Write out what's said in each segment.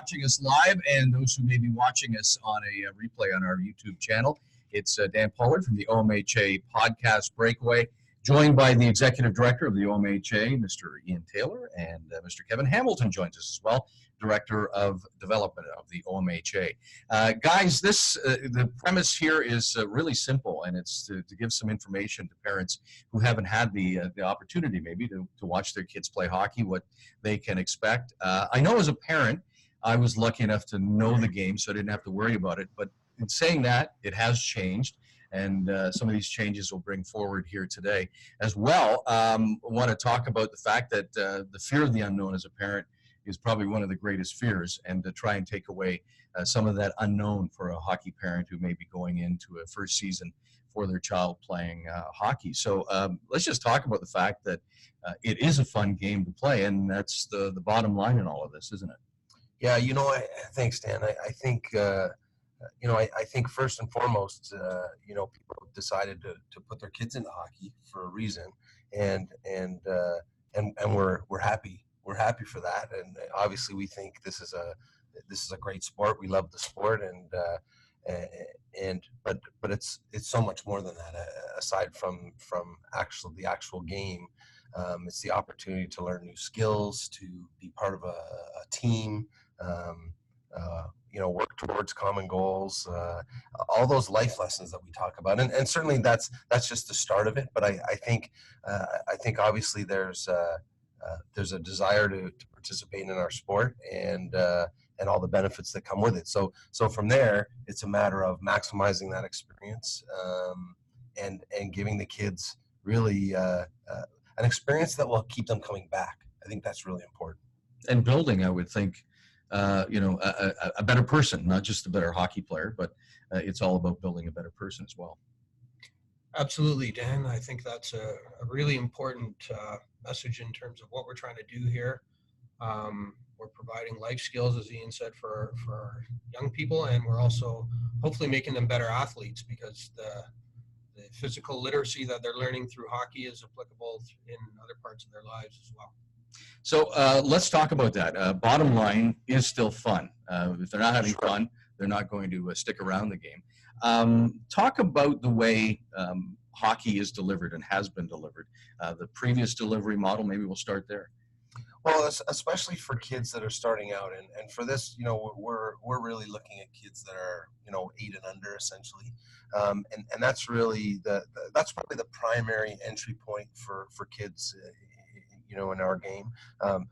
watching us live and those who may be watching us on a replay on our YouTube channel. It's Dan Pollard from the OMHA Podcast Breakaway, joined by the Executive Director of the OMHA, Mr. Ian Taylor, and Mr. Kevin Hamilton joins us as well, Director of Development of the OMHA. Guys, the premise here is really simple, and it's to give some information to parents who haven't had the opportunity maybe to watch their kids play hockey, what they can expect. I know as a parent, I was lucky enough to know the game, so I didn't have to worry about it. But in saying that, it has changed, and some of these changes we'll bring forward here today as well. I want to talk about the fact that the fear of the unknown as a parent is probably one of the greatest fears, and to try and take away some of that unknown for a hockey parent who may be going into a first season for their child playing hockey. So let's just talk about the fact that it is a fun game to play, and that's the bottom line in all of this, isn't it? Yeah, thanks, Dan. I think, I think first and foremost, people decided to put their kids into hockey for a reason, and we're happy. We're happy for that, and obviously we think this is a great sport. We love the sport, but it's so much more than that. Aside from the actual game, it's the opportunity to learn new skills, to be part of a team, work towards common goals, all those life lessons that we talk about, and certainly that's just the start of it. But I think obviously there's a desire to participate in our sport and all the benefits that come with it. So from there, it's a matter of maximizing that experience and giving the kids really an experience that will keep them coming back. I think that's really important. And building, I would think, a better person, not just a better hockey player, but it's all about building a better person as well. Absolutely, Dan. I think that's a really important message in terms of what we're trying to do here. We're providing life skills, as Ian said, for our young people, and we're also hopefully making them better athletes, because the physical literacy that they're learning through hockey is applicable in other parts of their lives as well. So let's talk about that. Bottom line is still fun. If they're not having fun, they're not going to stick around the game. Talk about the way hockey is delivered and has been delivered. The previous delivery model, maybe we'll start there. Well, especially for kids that are starting out, and for this, we're really looking at kids that are 8 and under, essentially, and that's really that's probably the primary entry point for kids, in our game.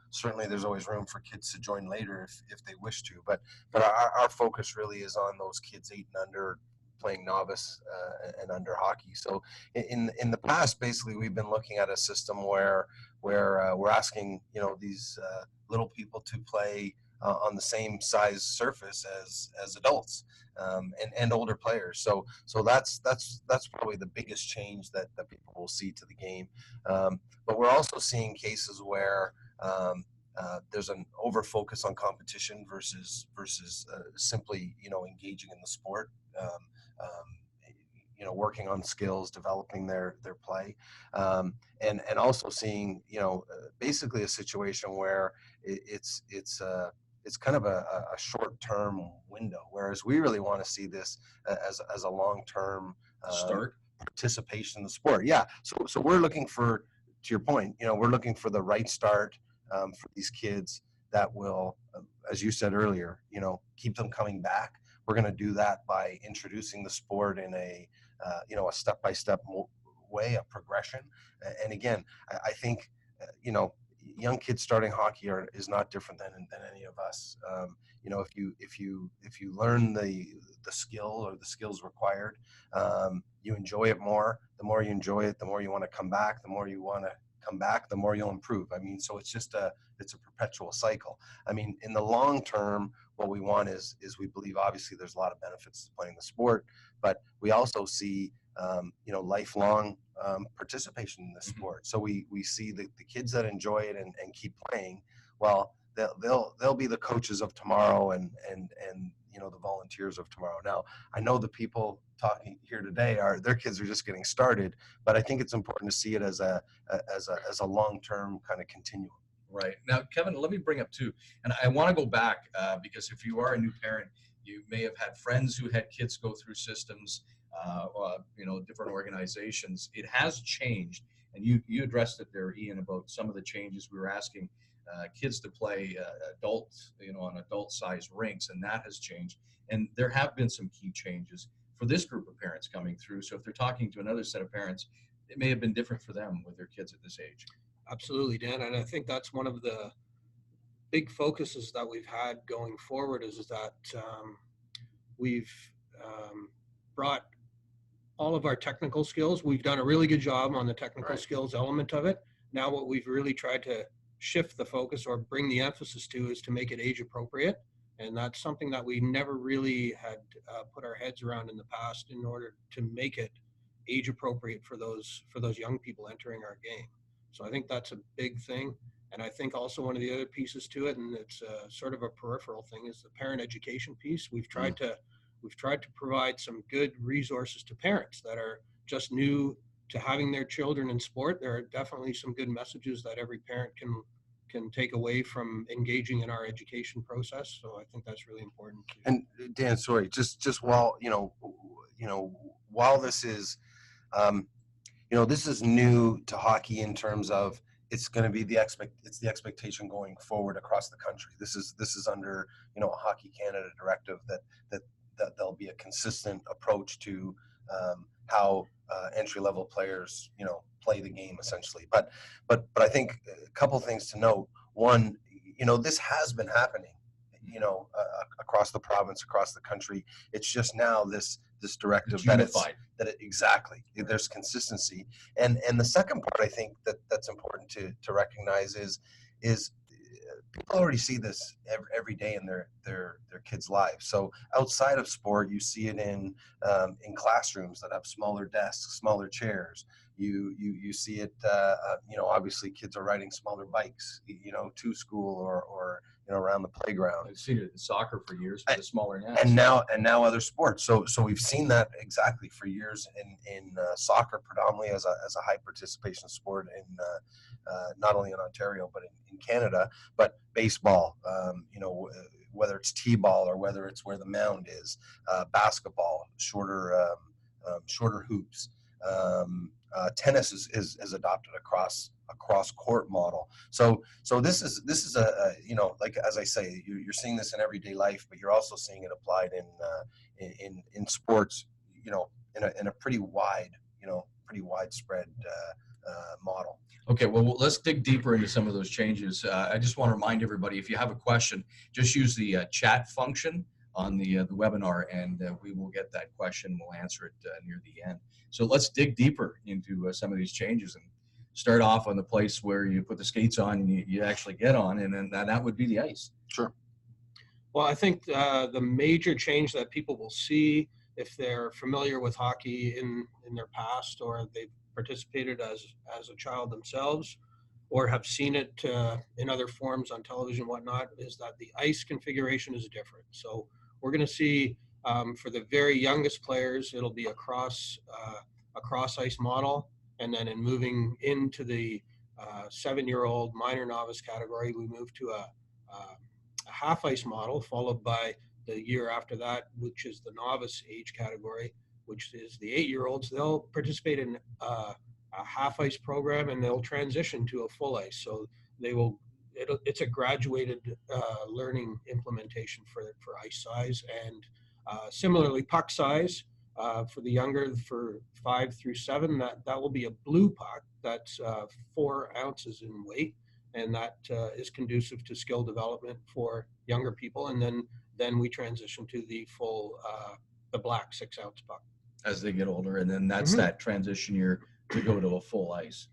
Certainly, there's always room for kids to join later if they wish to, but our focus really is on those kids 8 and under, playing novice and under hockey. So in the past, basically, we've been looking at a system where we're asking these little people to play on the same size surface as adults and older players. So that's probably the biggest change that people will see to the game. But we're also seeing cases where there's an over focus on competition versus simply engaging in the sport. Working on skills, developing their play, and also seeing basically a situation where it's kind of a short-term window, whereas we really want to see this as a long-term start participation in the sport. Yeah, so we're looking for, to your point, we're looking for the right start for these kids that will, as you said earlier, keep them coming back. We're going to do that by introducing the sport in a step-by-step way, a progression. And again, I think, young kids starting hockey is not different than any of us. If you learn the skill or the skills required, you enjoy it more. The more you enjoy it, the more you want to come back. The more you want to come back, the more you'll improve. I mean, so it's a perpetual cycle. I mean, in the long term, what we want is we believe obviously there's a lot of benefits to playing the sport, but we also see lifelong participation in the sport. So we see the kids that enjoy it and keep playing. Well, they'll be the coaches of tomorrow and the volunteers of tomorrow. Now, I know the people talking here today their kids are just getting started, but I think it's important to see it as a long-term kind of continuum. Right. Now, Kevin, let me bring up too, and I want to go back because if you are a new parent, you may have had friends who had kids go through systems, different organizations. It has changed, and you addressed it there, Ian, about some of the changes. We were asking kids to play on adult-sized rinks, and that has changed. And there have been some key changes for this group of parents coming through. So if they're talking to another set of parents, it may have been different for them with their kids at this age. Absolutely, Dan. And I think that's one of the big focuses that we've had going forward is that we've brought all of our technical skills. We've done a really good job on the technical skills element of it. Now what we've really tried to shift the focus or bring the emphasis to is to make it age appropriate. And that's something that we never really had put our heads around in the past in order to make it age appropriate for those young people entering our game. So I think that's a big thing. And I think also one of the other pieces to it, and it's sort of a peripheral thing, is the parent education piece. We've tried to provide some good resources to parents that are just new to having their children in sport. There are definitely some good messages that every parent can take away from engaging in our education process. So I think that's really important too. And Dan, sorry, just while while this is this is new to hockey in terms of it's going to be the expectation going forward across the country. This is under a Hockey Canada directive that there'll be a consistent approach to how entry level players play the game essentially. But I think a couple things to note. One, this has been happening across the province, across the country. It's just now this directive exactly there's consistency. And the second part I think that's important to recognize is people already see this every day in their kids' lives. So outside of sport, you see it in classrooms that have smaller desks, smaller chairs. You see it, obviously kids are riding smaller bikes, to school or around the playground. I've seen it in soccer for years with the smaller nets. And now other sports. So we've seen that exactly for years in soccer, predominantly as a high participation sport in not only in Ontario but in Canada. But baseball, whether it's t-ball or whether it's where the mound is, basketball, shorter hoops. Tennis is adopted across court model. So this is a like as I say, you're seeing this in everyday life, but you're also seeing it applied in sports, in a pretty widespread model. Okay, well, let's dig deeper into some of those changes. I just want to remind everybody, if you have a question, just use the chat function on the webinar, and we will get that question. We'll answer it near the end. So let's dig deeper into some of these changes and start off on the place where you put the skates on and you actually get on, and then that would be the ice. Sure. Well, I think the major change that people will see if they're familiar with hockey in their past, or they've participated as a child themselves, or have seen it in other forms on television and whatnot, is that the ice configuration is different. So we're going to see for the very youngest players, it'll be a cross ice model. And then in moving into the 7-year-old minor novice category, we move to a half ice model, followed by the year after that, which is the novice age category, which is the 8-year-olds. They'll participate in a half ice program and they'll transition to a full ice. So it's a graduated learning implementation for ice size, and similarly puck size. For the younger, for 5 through 7, that will be a blue puck that's 4 ounces in weight, and that is conducive to skill development for younger people. And then we transition to the full, the black 6-ounce puck as they get older, and then that's that transition year to go to a full ice.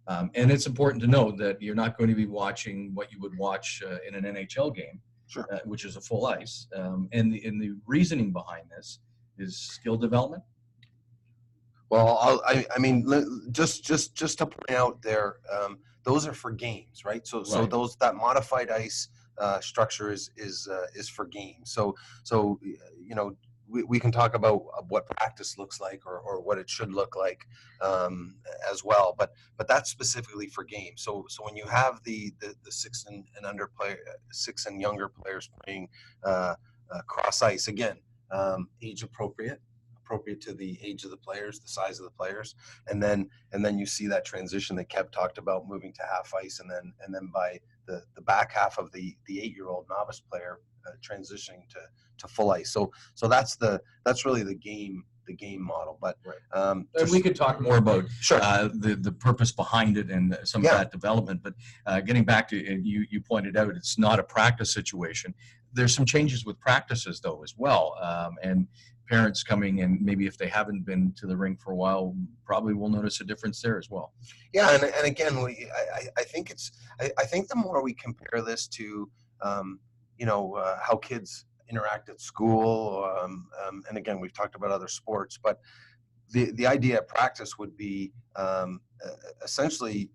And it's important to note that you're not going to be watching what you would watch in an NHL game, sure, which is a full ice. And the reasoning behind this is skill development. Well, I mean, just to point out there, those are for games, right? So that modified ice structure is for games. So we can talk about what practice looks like or what it should look like as well. But that's specifically for games. So when you have the 6 and under player, 6 and younger players playing cross ice, again, age appropriate to the age of the players, the size of the players, and then you see that transition that Kev talked about, moving to half ice, and then by the back half of the 8-year-old novice player transitioning to full ice. So that's really the game model. But and we could talk more about sure. The purpose behind it and some of that development. But getting back to you pointed out, it's not a practice situation. There's some changes with practices though as well, and parents coming in, maybe if they haven't been to the rink for a while, probably will notice a difference there as well. Yeah, and again, I think I think the more we compare this to how kids interact at school, and again, we've talked about other sports, but the idea of practice would be essentially,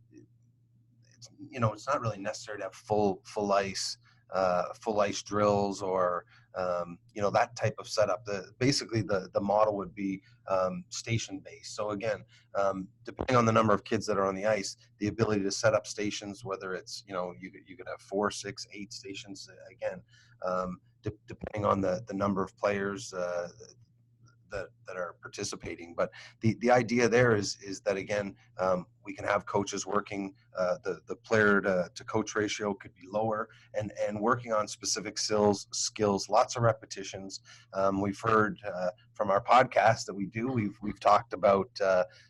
it's not really necessary to have full ice drills or that type of setup. Basically the model would be station based. So again, depending on the number of kids that are on the ice, the ability to set up stations, whether it's you could have 4, 6, 8 stations, again, depending on the number of players that are participating. But the idea there is that, again, we can have coaches working, the player to coach ratio could be lower, and working on specific skills, lots of repetitions. We've heard from our podcast that we've talked about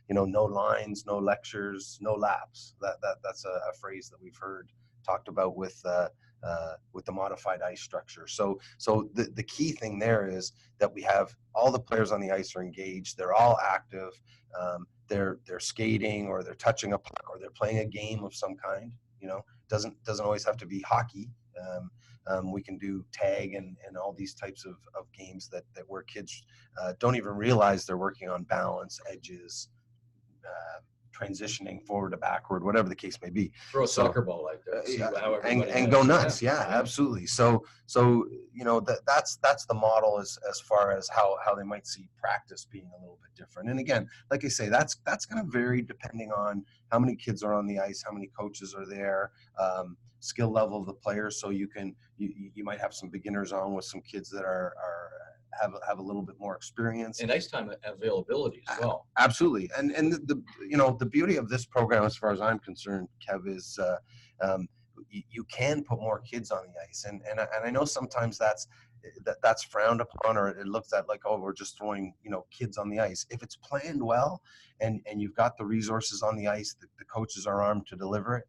no lines, no lectures, no laps. That's a phrase that we've heard talked about with the modified ice structure. So the key thing there is that we have all the players on the ice are engaged. They're all active. They're skating, or they're touching a puck, or they're playing a game of some kind. Doesn't always have to be hockey. We can do tag and all these types of games that where kids don't even realize they're working on balance, edges, transitioning forward to backward, whatever the case may be. Throw a soccer ball like that, and go nuts. Yeah, absolutely. So that's the model as far as how they might see practice being a little bit different. And again, like I say, that's going to vary depending on how many kids are on the ice, how many coaches are there, skill level of the players. So you might have some beginners on with some kids that have a little bit more experience and ice time availability as well. Absolutely. And the beauty of this program, as far as I'm concerned, Kev, is you can put more kids on the ice, and I know sometimes that's frowned upon, or it looks at like, oh, we're just throwing kids on the ice. If it's planned well, and you've got the resources on the ice, the coaches are armed to deliver it.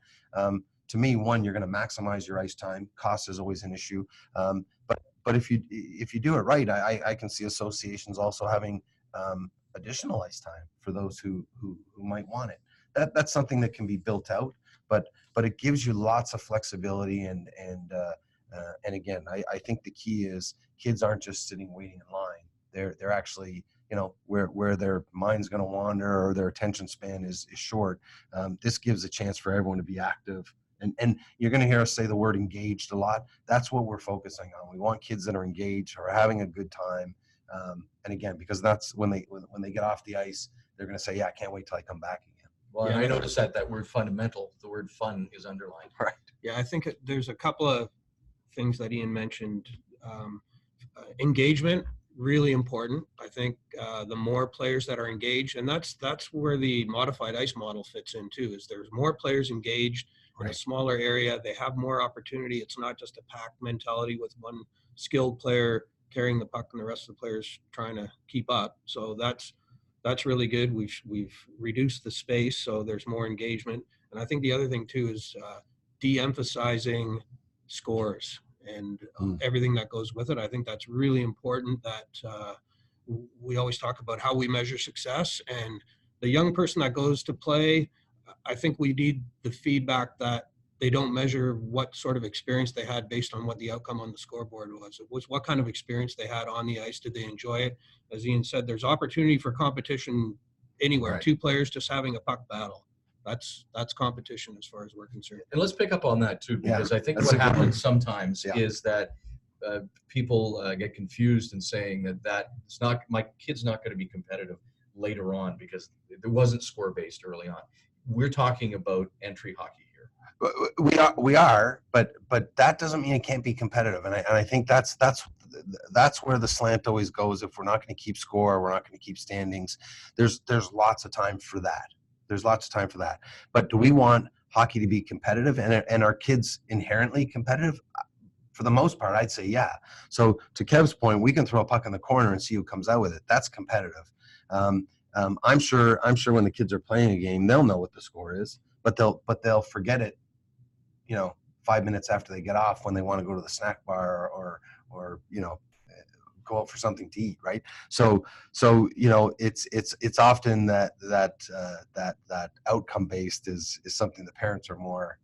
To me, one, you're going to maximize your ice time. Cost is always an issue, but if you do it right, I can see associations also having additional ice time for those who might want it. That's something that can be built out, but it gives you lots of flexibility, and again, I think the key is kids aren't just sitting waiting in line. They're actually where their mind's going to wander or their attention span is short. This gives a chance for everyone to be active. And you're going to hear us say the word engaged a lot. That's what we're focusing on. We want kids that are engaged, who are having a good time. And again, because that's when they get off the ice, they're going to say, yeah, I can't wait till I come back again. Well, yeah, I noticed that word fundamental, the word fun is underlined. Right. Yeah, I think there's a couple of things that Ian mentioned. Engagement, really important. I think the more players that are engaged, and that's where the modified ice model fits in too, is there's more players engaged in a smaller area. They have more opportunity. It's not just a pack mentality with one skilled player carrying the puck and the rest of the players trying to keep up. So that's really good. We've reduced the space, so there's more engagement. And I think the other thing too is de-emphasizing scores and everything that goes with it. I think that's really important, that we always talk about how we measure success, and the young person that goes to play, I think we need the feedback that they don't measure what sort of experience they had based on what the outcome on the scoreboard was. It was what kind of experience they had on the ice. Did they enjoy it? As Ian said, there's opportunity for competition anywhere. Right. Two players just having a puck battle. That's competition as far as we're concerned. And let's pick up on that too, because I think what happens sometimes is that people get confused in saying that it's not, my kid's not going to be competitive later on because it wasn't score based early on. We're talking about entry hockey here. We are, but that doesn't mean it can't be competitive. And I think that's where the slant always goes. If we're not going to keep score, we're not going to keep standings. There's lots of time for that. There's lots of time for that. But do we want hockey to be competitive and are kids inherently competitive? For the most part, I'd say yeah. So to Kev's point, we can throw a puck in the corner and see who comes out with it. That's competitive. I'm sure when the kids are playing a game, they'll know what the score is, but they'll forget it, 5 minutes after they get off when they want to go to the snack bar or go out for something to eat, right? So it's often that outcome based is something the parents are more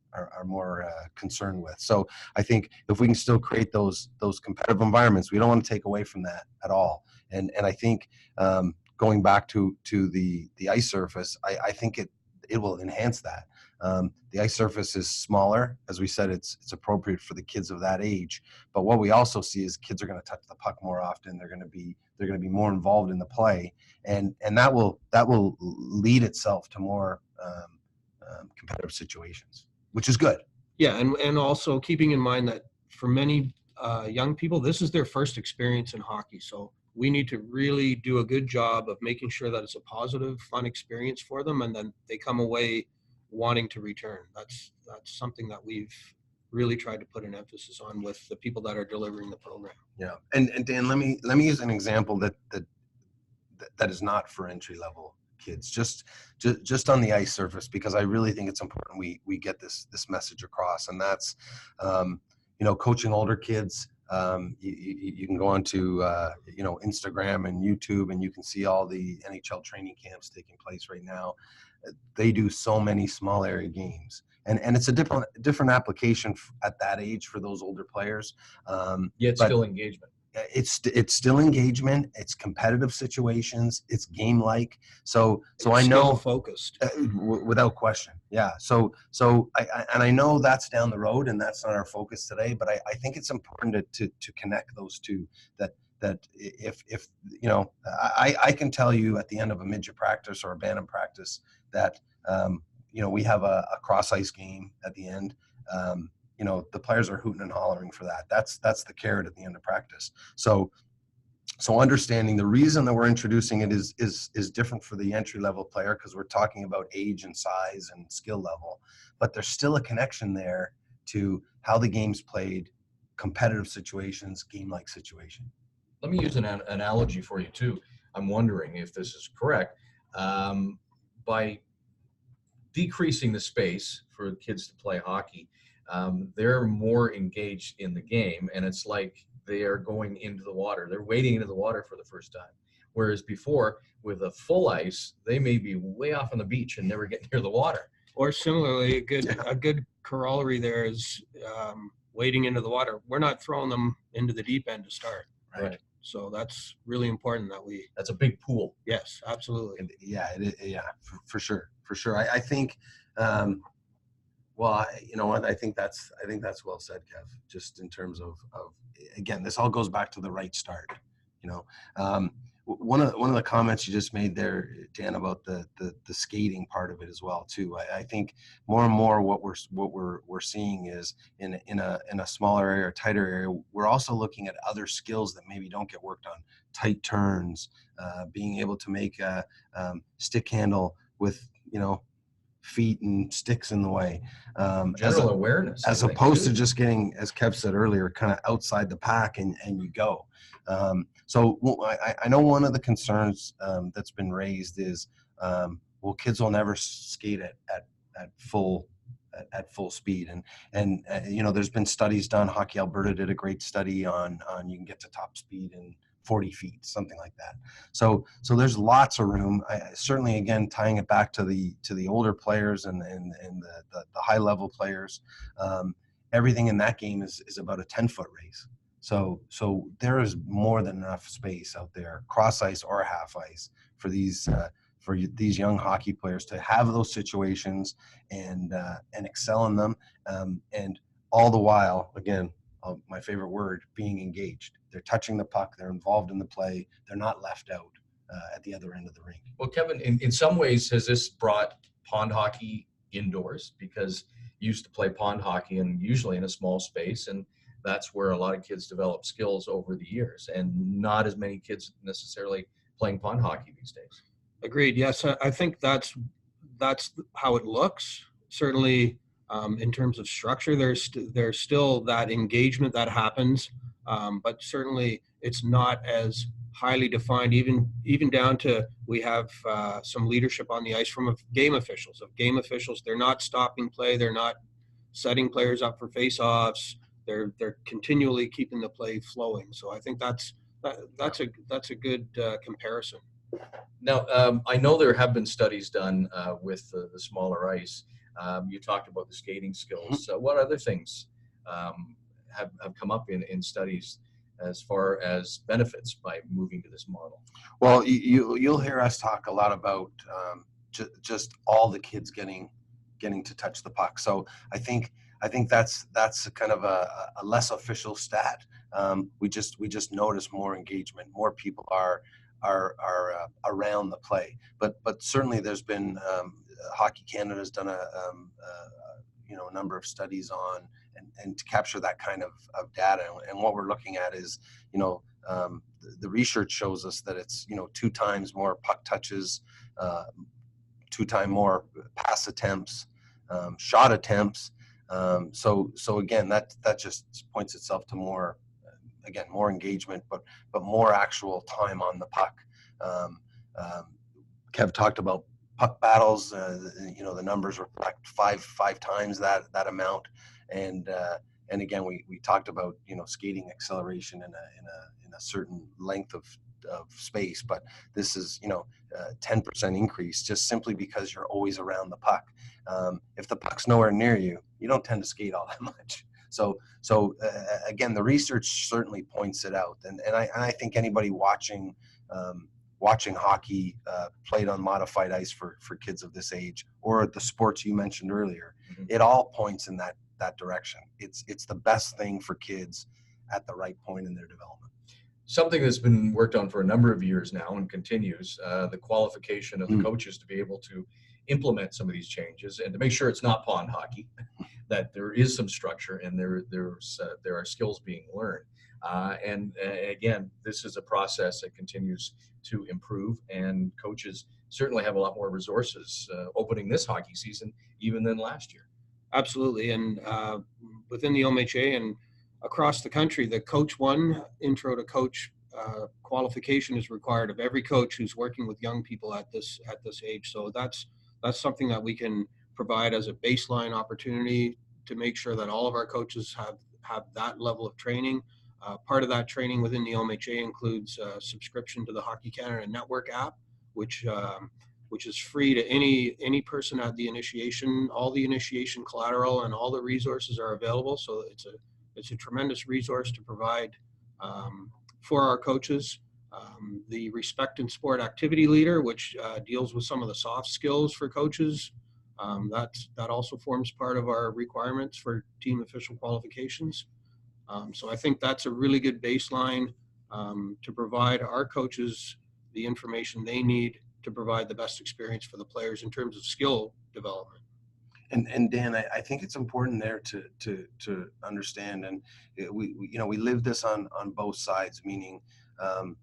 concerned with. So I think if we can still create those competitive environments, we don't want to take away from that at all. And I think going back to the ice surface, I think it will enhance that. The ice surface is smaller. As we said, it's appropriate for the kids of that age. But what we also see is kids are going to touch the puck more often. They're going to be more involved in the play, and that will lead itself to more competitive situations, which is good. Yeah, and also keeping in mind that for many young people, this is their first experience in hockey. So we need to really do a good job of making sure that it's a positive, fun experience for them, and then they come away wanting to return. That's something that we've really tried to put an emphasis on with the people that are delivering the program. Yeah, and Dan, let me use an example that is not for entry level kids, just on the ice surface, because I really think it's important we get this message across, and that's coaching older kids. You can go onto Instagram and YouTube, and you can see all the NHL training camps taking place right now. They do so many small area games, and it's a different application at that age for those older players. Yet still engagement. It's still engagement. It's competitive situations. It's game like. So I know focused without question. Yeah. So I know that's down the road, and that's not our focus today. But I think it's important to connect those two. That if I can tell you at the end of a midget practice or a bantam practice that we have a cross ice game at the end. The players are hooting and hollering for that. That's the carrot at the end of practice. So understanding the reason that we're introducing it is different for the entry level player, because we're talking about age and size and skill level, but there's still a connection there to how the game's played, competitive situations, game-like situation. Let me use an analogy for you too. I'm wondering if this is correct. By decreasing the space for kids to play hockey, they're more engaged in the game, and it's like they are going into the water. They're wading into the water for the first time. Whereas before, with a full ice, they may be way off on the beach and never get near the water. Or similarly, a good corollary there is wading into the water. We're not throwing them into the deep end to start. Right. So that's really important that that's a big pool. Yes, absolutely. And for sure. I think, I think that's well said, Kev, just in terms of again, this all goes back to the right start. One of the comments you just made there, Dan, about the skating part of it as well too. I think more and more what we're seeing is in a smaller area or tighter area, we're also looking at other skills that maybe don't get worked on. Tight turns, being able to make a stick handle with feet and sticks in the way. General awareness. As opposed to just getting, as Kev said earlier, kind of outside the pack and you go. So I know one of the concerns that's been raised is, kids will never skate at full speed. And there's been studies done. Hockey Alberta did a great study on you can get to top speed in 40 feet, something like that. So there's lots of room. Certainly, again, tying it back to the older players and the high level players, everything in that game is about a 10-foot race. So there is more than enough space out there, cross ice or half ice, for these young hockey players to have those situations and excel in them, and all the while, again, my favorite word, being engaged. They're touching the puck. They're involved in the play. They're not left out at the other end of the rink. Well, Kevin, in some ways, has this brought pond hockey indoors? Because you used to play pond hockey and usually in a small space, and that's where a lot of kids develop skills over the years, and not as many kids necessarily playing pond hockey these days. Agreed. Yes, I think that's how it looks. Certainly, in terms of structure, there's still that engagement that happens, but certainly it's not as highly defined. Even down to we have some leadership on the ice from game officials. Of game officials, they're not stopping play. They're not setting players up for face-offs. They're continually keeping the play flowing. So I think that's a good comparison. Now, I know there have been studies done with the smaller ice. You talked about the skating skills. What other things have come up in studies as far as benefits by moving to this model? Well, you'll hear us talk a lot about just all the kids getting to touch the puck. So I think that's kind of a less official stat. We just notice more engagement, more people are around the play. But certainly there's been Hockey Canada's done a number of studies on and to capture that kind of data. And what we're looking at is the research shows us that it's 2 times more puck touches, 2 times more pass attempts, shot attempts. So again, that just points itself to more engagement, but more actual time on the puck. Kev talked about puck battles. The numbers reflect five times that amount, and again we talked about skating acceleration in a certain length of space, but this is 10% increase just simply because you're always around the puck. If the puck's nowhere near you, you don't tend to skate all that much. So again, the research certainly points it out, and I think anybody watching hockey played on modified ice for kids of this age, or the sports you mentioned earlier, it all points in that direction. It's the best thing for kids at the right point in their development. Something that's been worked on for a number of years now and continues, the qualification of the coaches to be able to implement some of these changes and to make sure it's not pond hockey, that there is some structure and there are skills being learned. And again, this is a process that continues to improve, and coaches certainly have a lot more resources opening this hockey season even than last year. Absolutely. And within the OMHA and across the country, the Coach 1 Intro to Coach qualification is required of every coach who's working with young people at this age. So that's something that we can provide as a baseline opportunity to make sure that all of our coaches have that level of training. Part of that training within the OMHA includes subscription to the Hockey Canada Network app, which is free to any person at the initiation. All the initiation collateral and all the resources are available. So it's a tremendous resource to provide for our coaches. The Respect in Sport Activity Leader, which deals with some of the soft skills for coaches, that also forms part of our requirements for team official qualifications. So I think that's a really good baseline to provide our coaches the information they need to provide the best experience for the players in terms of skill development. And Dan, I think it's important there to understand, and we live this on both sides, meaning how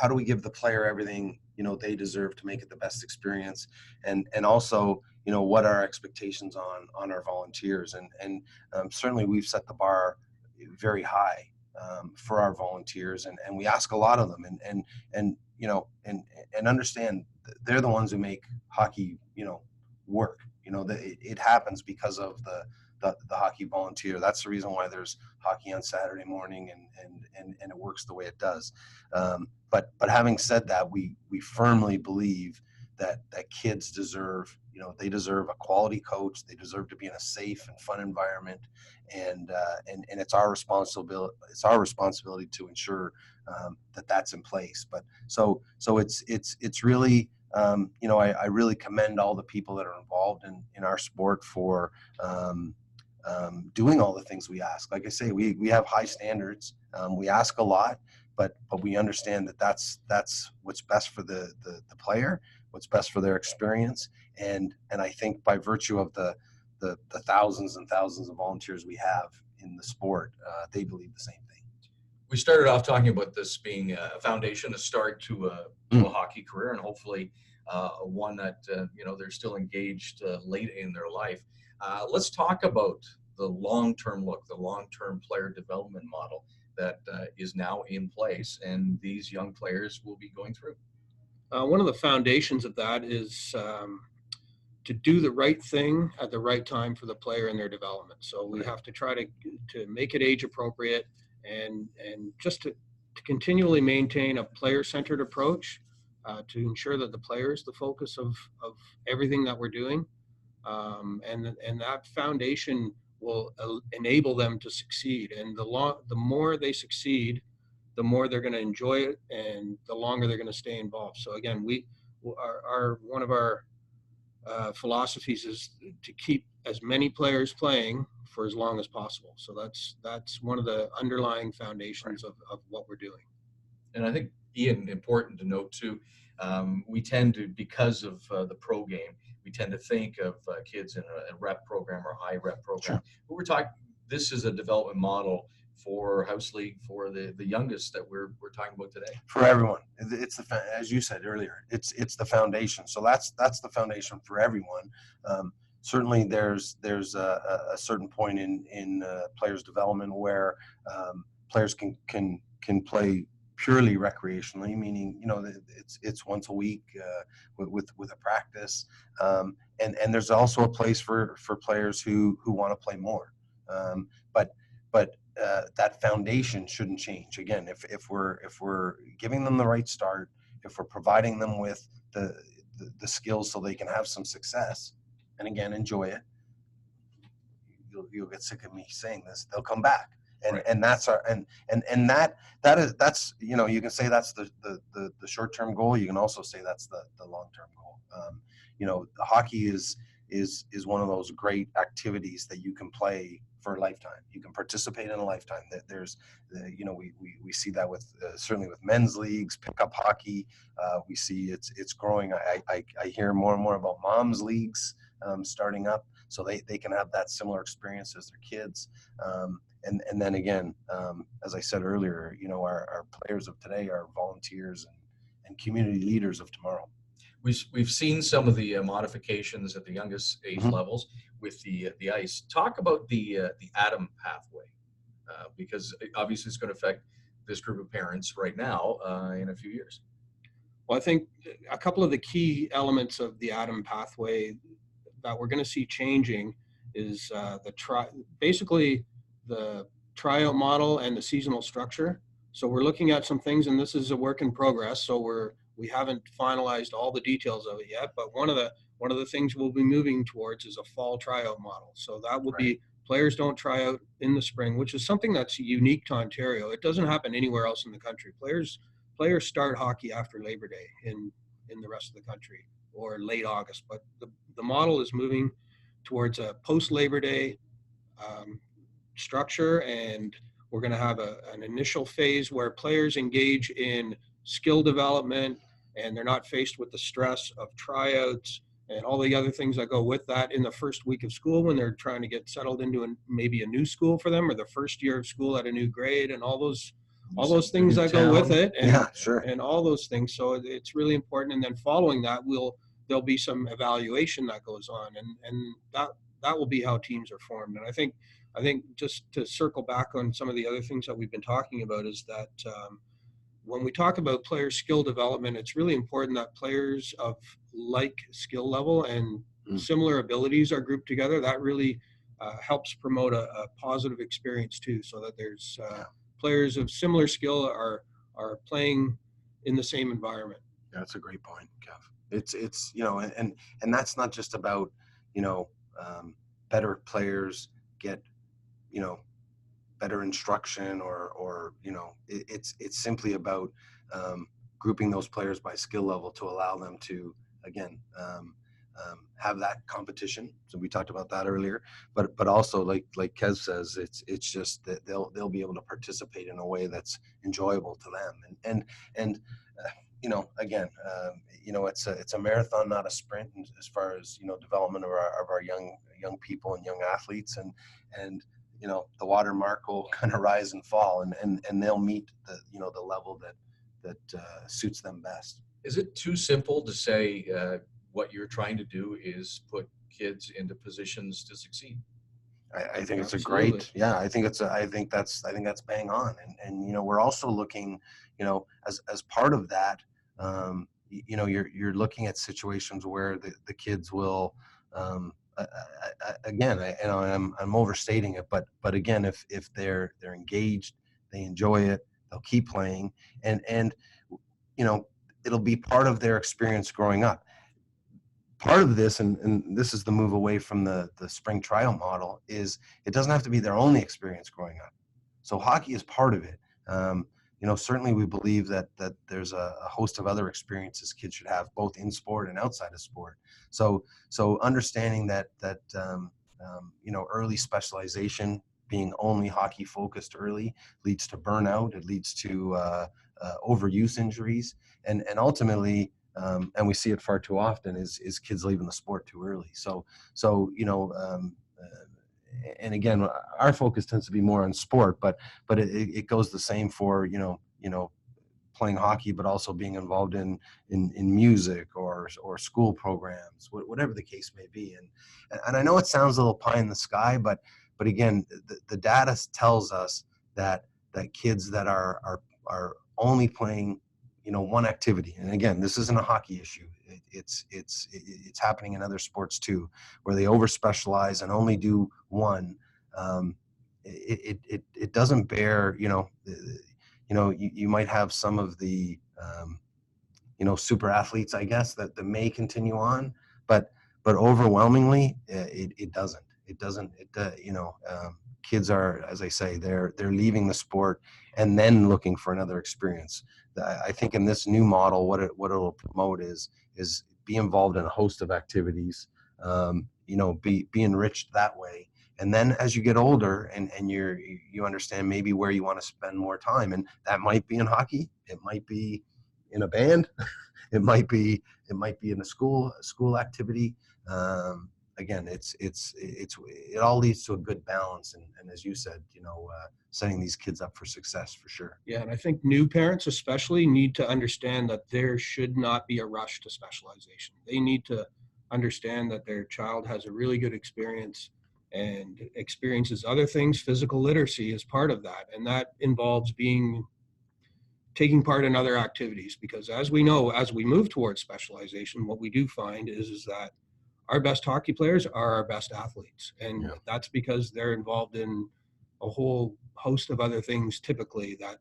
do we give the player everything they deserve to make it the best experience, and also what are our expectations on our volunteers, and certainly we've set the bar very high for our volunteers, and we ask a lot of them, and understand they're the ones who make hockey work. It happens because of the hockey volunteer. That's the reason why there's hockey on Saturday morning and it works the way it does. But having said that, we firmly believe that kids deserve, they deserve a quality coach. They deserve to be in a safe and fun environment, and it's our responsibility. It's our responsibility to ensure that that's in place. But so it's really. I really commend all the people that are involved in our sport for doing all the things we ask. Like I say, we have high standards. We ask a lot, but we understand that that's what's best for the player, what's best for their experience, and I think by virtue of the thousands and thousands of volunteers we have in the sport, they believe the same thing. We started off talking about this being a foundation, a start to a hockey career, and hopefully one that they're still engaged late in their life. Let's talk about the long-term look, the long-term player development model that is now in place, and these young players will be going through. One of the foundations of that is to do the right thing at the right time for the player in their development. So we have to try to make it age appropriate, and just to continually maintain a player-centered approach to ensure that the player is the focus of everything that we're doing. And that foundation will enable them to succeed. And the more they succeed, the more they're going to enjoy it, and the longer they're going to stay involved. So again, one of our philosophies is to keep as many players playing for as long as possible. So that's one of the underlying foundations of what we're doing. And I think, Ian, important to note too, we tend to, because of the pro game, we tend to think of kids in a rep program or high rep program. Sure. But we're talking, this is a development model for House League, for the youngest that we're talking about today. For everyone, it's as you said earlier, it's the foundation. So that's the foundation for everyone. Certainly, there's a certain point in players' development where players can play purely recreationally, meaning it's once a week with a practice, and there's also a place for players who want to play more, but that foundation shouldn't change. Again, if we're giving them the right start, if we're providing them with the skills so they can have some success, and again enjoy it, you'll get sick of me saying this, they'll come back. And right. And that's our and that's you can say that's the short-term goal. You can also say that's the long-term goal. Hockey is one of those great activities that you can play for a lifetime. You can participate in a lifetime. There's we see that with certainly with men's leagues, pickup hockey. We see it's growing. I hear more and more about moms leagues starting up, so they can have that similar experience as their kids. And then again, as I said earlier, our players of today are volunteers and community leaders of tomorrow. We've seen some of the modifications at the youngest age levels with the ice. Talk about the ATOM pathway, because obviously it's going to affect this group of parents right now in a few years. Well, I think a couple of the key elements of the ATOM pathway that we're going to see changing is basically the tryout model and the seasonal structure. So we're looking at some things, and this is a work in progress. So we haven't finalized all the details of it yet, but one of the things we'll be moving towards is a fall tryout model. So that will be players don't try out in the spring, which is something that's unique to Ontario. It doesn't happen anywhere else in the country. Players start hockey after Labor Day in the rest of the country, or late August. But the model is moving towards a post Labor Day structure, and we're going to have an initial phase where players engage in skill development, and they're not faced with the stress of tryouts and all the other things that go with that in the first week of school when they're trying to get settled into maybe a new school for them, or the first year of school at a new grade, and all those things that go with it, and all those things. So it's really important. And then following that, there'll be some evaluation that goes on, and that will be how teams are formed. And I think just to circle back on some of the other things that we've been talking about is that when we talk about player skill development, it's really important that players of like skill level and similar abilities are grouped together. That really helps promote a positive experience too, so that there's players of similar skill are playing in the same environment. Yeah, that's a great point, Kev. It's and that's not just about better players get better instruction or it's simply about grouping those players by skill level to allow them to again have that competition. So we talked about that earlier, but also like Kev says, it's just that they'll be able to participate in a way that's enjoyable to them. And again, it's a marathon, not a sprint, as far as development of our young people and young athletes, and the watermark will kind of rise and fall, and they'll meet the level that suits them best. Is it too simple to say what you're trying to do is put kids into positions to succeed? I think it's a Absolutely. great, yeah, I think that's bang on. And we're also looking, as part of that, you're looking at situations where the kids will, again, I'm overstating it, but again, if they're engaged, they enjoy it, they'll keep playing, and it'll be part of their experience growing up. Part of this, and this is the move away from the spring trial model, is it doesn't have to be their only experience growing up. So hockey is part of it. Certainly we believe that there's a host of other experiences kids should have, both in sport and outside of sport. So understanding that early specialization, being only hockey focused early, leads to burnout. It leads to overuse injuries, and ultimately. And we see it far too often is kids leaving the sport too early. And again, our focus tends to be more on sport, but it goes the same for playing hockey, but also being involved in music or school programs, whatever the case may be. And I know it sounds a little pie in the sky, but again, the data tells us that kids that are only playing one activity, and again, this isn't a hockey issue. It's happening in other sports too, where they over specialize and only do one. It doesn't bear. You might have some of the super athletes, I guess, that may continue on, but overwhelmingly, it doesn't. It doesn't. Kids are, as I say, they're leaving the sport and then looking for another experience. I think in this new model, what it'll promote is be involved in a host of activities, be enriched that way. And then as you get older and you understand maybe where you want to spend more time, and that might be in hockey, it might be in a band, it might be in a school activity. Again, it all leads to a good balance, and as you said, setting these kids up for success for sure. Yeah, and I think new parents especially need to understand that there should not be a rush to specialization. They need to understand that their child has a really good experience and experiences other things. Physical literacy is part of that, and that involves taking part in other activities, because as we know, as we move towards specialization, what we do find is that our best hockey players are our best athletes, and that's because they're involved in a whole host of other things typically that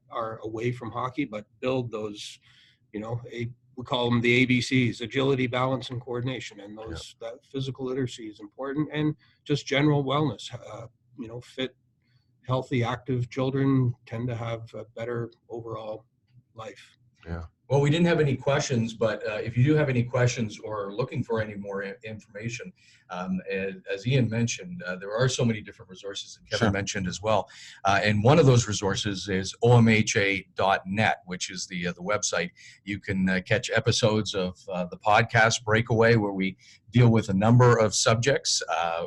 are away from hockey, but build those, we call them the ABCs: agility, balance, and coordination. And that physical literacy is important, and just general wellness. Fit, healthy, active children tend to have a better overall life. Yeah. Well, we didn't have any questions, but if you do have any questions or are looking for any more information, as Ian mentioned, there are so many different resources that Kevin mentioned as well. And one of those resources is omha.net, which is the website. You can catch episodes of the podcast Breakaway, where we deal with a number of subjects,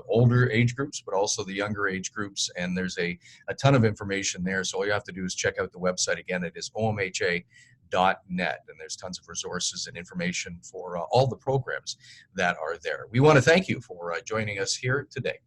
older age groups, but also the younger age groups. And there's a ton of information there. So all you have to do is check out the website. Again, it is omha.net, and there's tons of resources and information for all the programs that are there. We want to thank you for joining us here today.